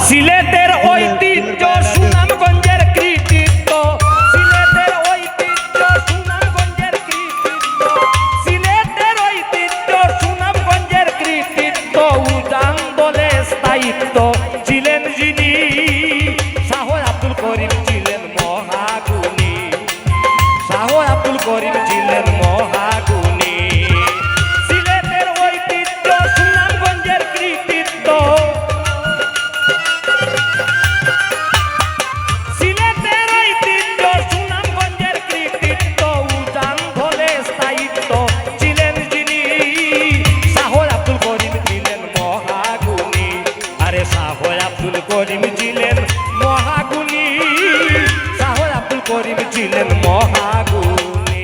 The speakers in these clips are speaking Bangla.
সিলেটের ঐতিহ্য সুনামগঞ্জের কৃতিত্ব, সিলেটের ঐতিহ্য সুনামগঞ্জের কৃতিত্ব, সিলেটের ঐতিহ্য সুনামগঞ্জের কৃতিত্ব, উজান দলে স্থায়িত্ব ছিলেন যিনি, শাহ আব্দুল করিম ছিলেন মহাগুণী, শাহ আব্দুল করিম ছিলেন মহাগুণী। সিলেটের ঐতিহ্য সুনামগঞ্জের কৃতিত্ব, সিলেটের ঐতিহ্য সুনামগঞ্জের কৃতিত্ব, উজান ধলে স্থায়িত্ব ছিলেন যিনি, শাহ আব্দুল করিম ছিলেন মহাগুণী। আরে শাহ আব্দুল করিম ছিলেন মহাগুণী, শাহ আব্দুল করিম ছিলেন মহাগুণী।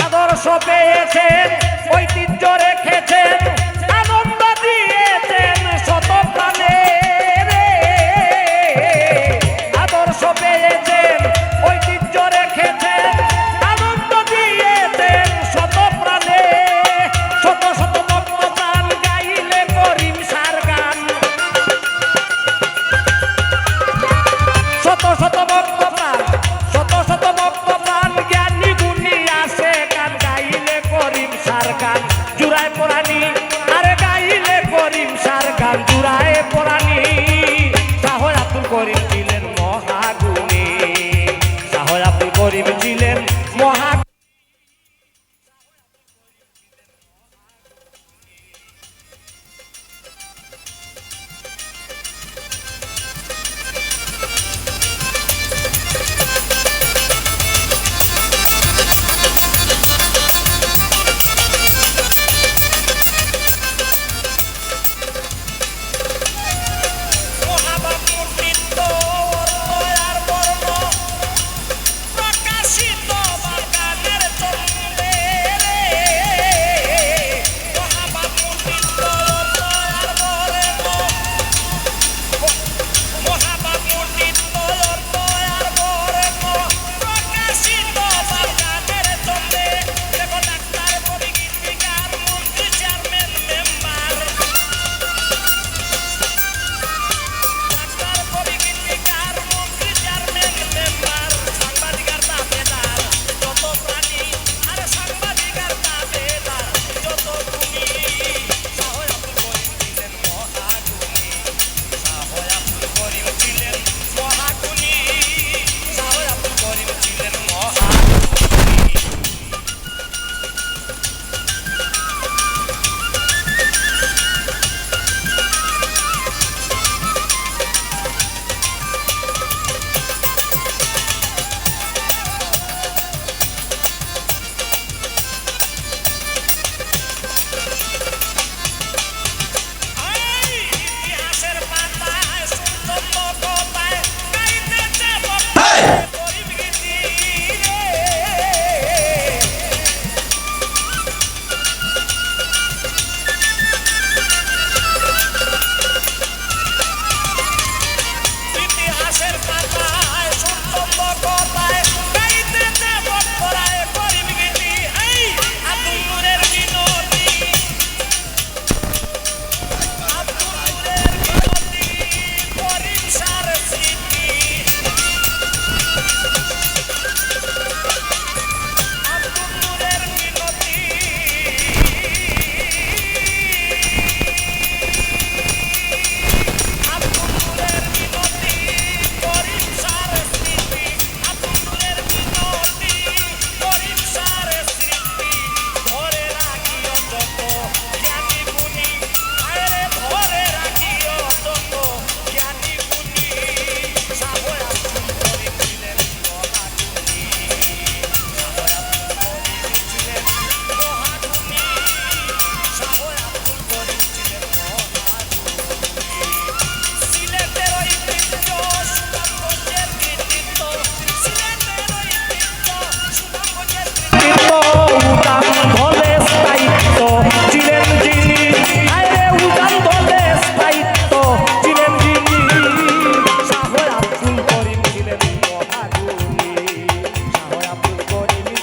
আদর্শ পেয়েছেন, ঐতিহ্য রেখেছেন, আনন্দ দিয়েছেন শত প্রাণে রে। আদর্শ পেয়েছেন, ঐতিহ্য রেখেছেন, আনন্দ দিয়েছেন শত প্রাণে। শত শত ভক্ত প্রাণ গাইলে করিম সার গান, শত শত ভক্ত প্রাণ, শত শত ভক্ত প্রাণ জ্ঞানী গুণী আসে গান গাইলে করিম সার গান। জুড়ায় পরাণী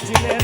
ছিলেন